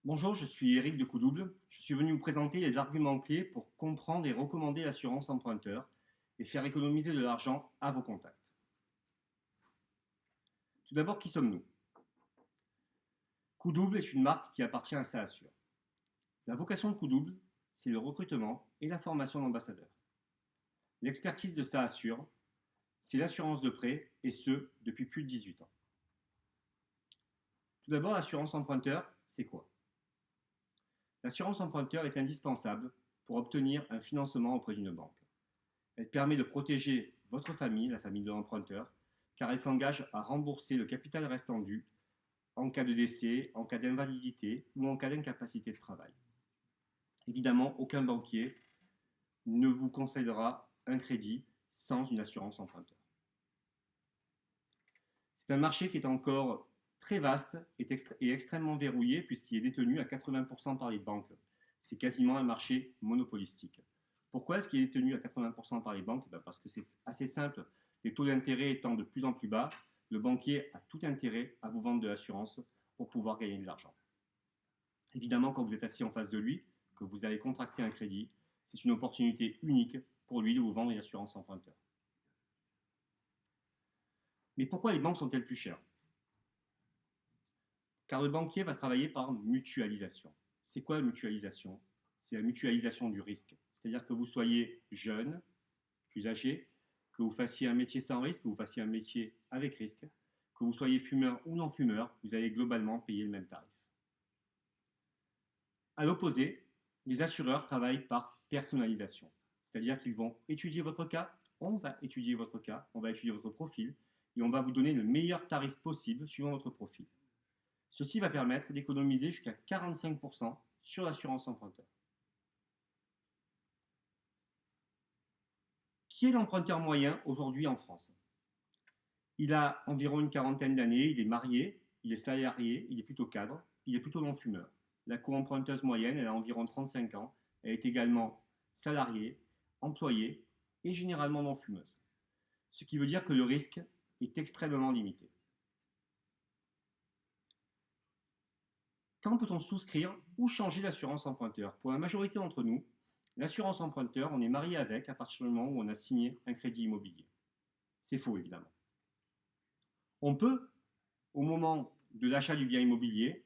Bonjour, je suis Eric de Coudouble. Je suis venu vous présenter les arguments clés pour comprendre et recommander l'assurance emprunteur et faire économiser de l'argent à vos contacts. Tout d'abord, qui sommes-nous? Coudouble est une marque qui appartient à SAAssure. La vocation de Coudouble, c'est le recrutement et la formation d'ambassadeurs. L'expertise de SAAssure, c'est l'assurance de prêt, et ce, depuis plus de 18 ans. Tout d'abord, l'assurance emprunteur, c'est quoi? L'assurance emprunteur est indispensable pour obtenir un financement auprès d'une banque. Elle permet de protéger votre famille, la famille de l'emprunteur, car elle s'engage à rembourser le capital restant dû en cas de décès, en cas d'invalidité ou en cas d'incapacité de travail. Évidemment, aucun banquier ne vous conseillera un crédit sans une assurance emprunteur. C'est un marché qui est encore très vaste et extrêmement verrouillé puisqu'il est détenu à 80% par les banques. C'est quasiment un marché monopolistique. Pourquoi est-ce qu'il est détenu à 80% par les banques? Parce que c'est assez simple. Les taux d'intérêt étant de plus en plus bas, le banquier a tout intérêt à vous vendre de l'assurance pour pouvoir gagner de l'argent. Évidemment, quand vous êtes assis en face de lui, que vous allez contracter un crédit, c'est une opportunité unique pour lui de vous vendre une assurance emprunteur. Mais pourquoi les banques sont-elles plus chères? Car le banquier va travailler par mutualisation. C'est quoi la mutualisation? C'est la mutualisation du risque. C'est-à-dire que vous soyez jeune, plus âgé, que vous fassiez un métier sans risque, que vous fassiez un métier avec risque, que vous soyez fumeur ou non fumeur, vous allez globalement payer le même tarif. À l'opposé, les assureurs travaillent par personnalisation. C'est-à-dire qu'ils vont étudier votre cas, on va étudier votre cas, on va étudier votre profil, et on va vous donner le meilleur tarif possible suivant votre profil. Ceci va permettre d'économiser jusqu'à 45% sur l'assurance emprunteur. Qui est l'emprunteur moyen aujourd'hui en France? Il a environ une quarantaine d'années, il est marié, il est salarié, il est plutôt cadre, il est plutôt non-fumeur. La co-emprunteuse moyenne, elle a environ 35 ans, elle est également salariée, employée et généralement non-fumeuse. Ce qui veut dire que le risque est extrêmement limité. Quand peut-on souscrire ou changer d'assurance emprunteur? Pour la majorité d'entre nous, l'assurance emprunteur, on est marié avec à partir du moment où on a signé un crédit immobilier. C'est faux, évidemment. On peut, au moment de l'achat du bien immobilier,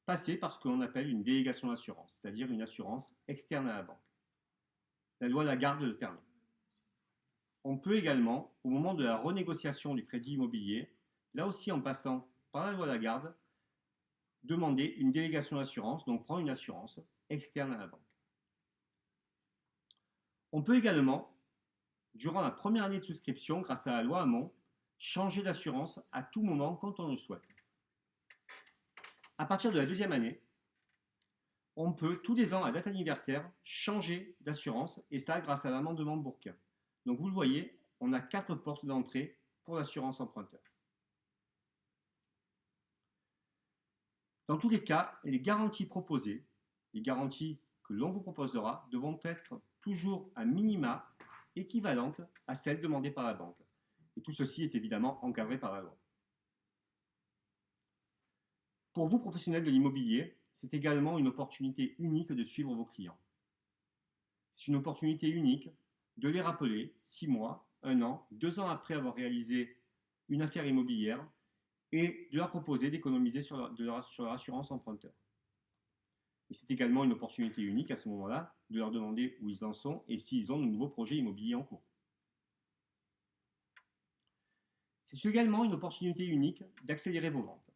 passer par ce que l'on appelle une délégation d'assurance, c'est-à-dire une assurance externe à la banque. La loi Lagarde le permet. On peut également, au moment de la renégociation du crédit immobilier, là aussi en passant par la loi Lagarde, demander une délégation d'assurance, donc prendre une assurance externe à la banque. On peut également, durant la première année de souscription, grâce à la loi Hamon, changer d'assurance à tout moment quand on le souhaite. À partir de la deuxième année, on peut tous les ans à date anniversaire changer d'assurance et ça grâce à l'amendement Bourquin. Donc vous le voyez, on a 4 portes d'entrée pour l'assurance emprunteur. Dans tous les cas, les garanties proposées, les garanties que l'on vous proposera devront être toujours à minima équivalentes à celles demandées par la banque. Et tout ceci est évidemment encadré par la loi. Pour vous, professionnels de l'immobilier, c'est également une opportunité unique de suivre vos clients. C'est une opportunité unique de les rappeler 6 mois, 1 an, 2 ans après avoir réalisé une affaire immobilière et de leur proposer d'économiser sur leur assurance emprunteur. Et c'est également une opportunité unique à ce moment-là de leur demander où ils en sont et s'ils ont de nouveaux projets immobiliers en cours. C'est également une opportunité unique d'accélérer vos ventes.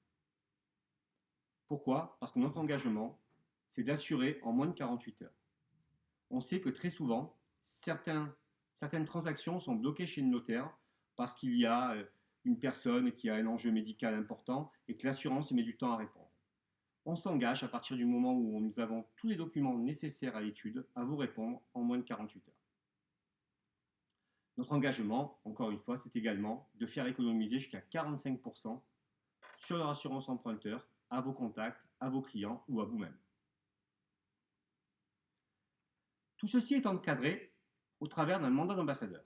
Pourquoi? Parce que notre engagement, c'est d'assurer en moins de 48 heures. On sait que très souvent, certaines transactions sont bloquées chez le notaire parce qu'il y a une personne qui a un enjeu médical important et que l'assurance met du temps à répondre. On s'engage à partir du moment où nous avons tous les documents nécessaires à l'étude à vous répondre en moins de 48 heures. Notre engagement, encore une fois, c'est également de faire économiser jusqu'à 45% sur leur assurance emprunteur à vos contacts, à vos clients ou à vous-même. Tout ceci est encadré au travers d'un mandat d'ambassadeur.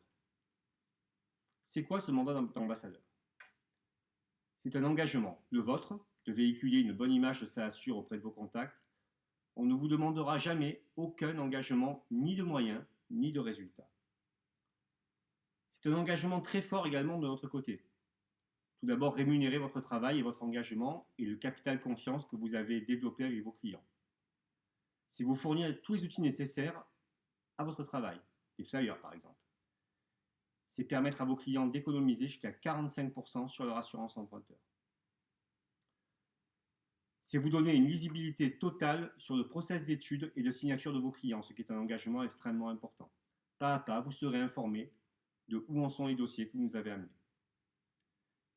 C'est quoi ce mandat d'ambassadeur? C'est un engagement, le vôtre, de véhiculer une bonne image de Ça Assure auprès de vos contacts, on ne vous demandera jamais aucun engagement, ni de moyens, ni de résultats. C'est un engagement très fort également de notre côté. Tout d'abord, rémunérer votre travail et votre engagement et le capital confiance que vous avez développé avec vos clients. C'est vous fournir tous les outils nécessaires à votre travail, des flyers par exemple. C'est permettre à vos clients d'économiser jusqu'à 45% sur leur assurance emprunteur. C'est vous donner une lisibilité totale sur le process d'étude et de signature de vos clients, ce qui est un engagement extrêmement important. Pas à pas, vous serez informé de où en sont les dossiers que vous nous avez amenés.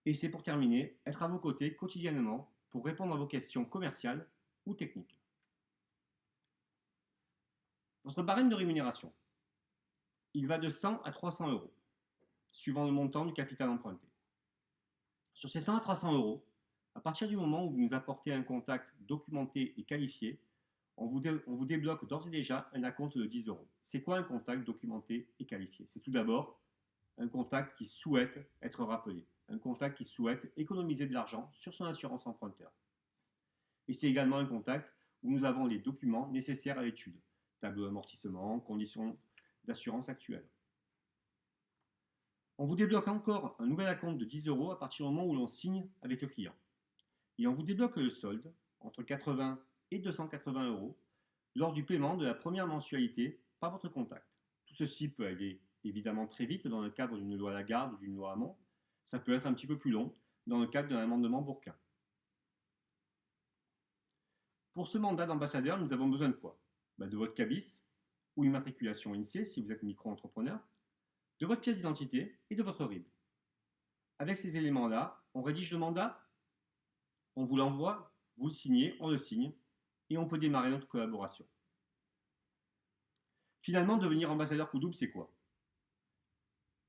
Et c'est pour terminer, être à vos côtés quotidiennement pour répondre à vos questions commerciales ou techniques. Votre barème de rémunération, il va de 100 à 300 euros, suivant le montant du capital emprunté. Sur ces 100 à 300 euros, à partir du moment où vous nous apportez un contact documenté et qualifié, on vous débloque d'ores et déjà un acompte de 10 euros. C'est quoi un contact documenté et qualifié? C'est tout d'abord un contact qui souhaite être rappelé, un contact qui souhaite économiser de l'argent sur son assurance emprunteur. Et c'est également un contact où nous avons les documents nécessaires à l'étude, tableau d'amortissement, conditions d'assurance actuelles. On vous débloque encore un nouvel acompte de 10 euros à partir du moment où l'on signe avec le client. Et on vous débloque le solde entre 80 et 280 euros lors du paiement de la première mensualité par votre contact. Tout ceci peut aller évidemment très vite dans le cadre d'une loi Lagarde ou d'une loi Hamon. Ça peut être un petit peu plus long dans le cadre d'un amendement Bourquin. Pour ce mandat d'ambassadeur, nous avons besoin de quoi? De votre cabis ou immatriculation INSEE si vous êtes micro-entrepreneur, de votre pièce d'identité et de votre RIB. Avec ces éléments-là, on rédige le mandat, on vous l'envoie, vous le signez, on le signe, et on peut démarrer notre collaboration. Finalement, devenir ambassadeur coup double, c'est quoi?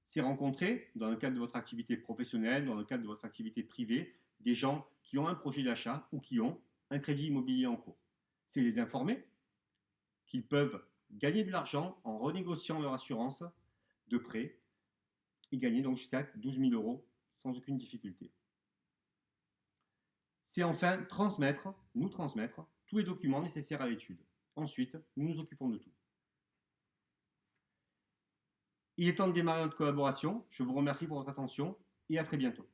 C'est rencontrer, dans le cadre de votre activité professionnelle, dans le cadre de votre activité privée, des gens qui ont un projet d'achat ou qui ont un crédit immobilier en cours. C'est les informer qu'ils peuvent gagner de l'argent en renégociant leur assurance de prêt et gagner donc jusqu'à 12 000 euros sans aucune difficulté. C'est enfin nous transmettre tous les documents nécessaires à l'étude. Ensuite, nous nous occupons de tout. Il est temps de démarrer notre collaboration. Je vous remercie pour votre attention et à très bientôt.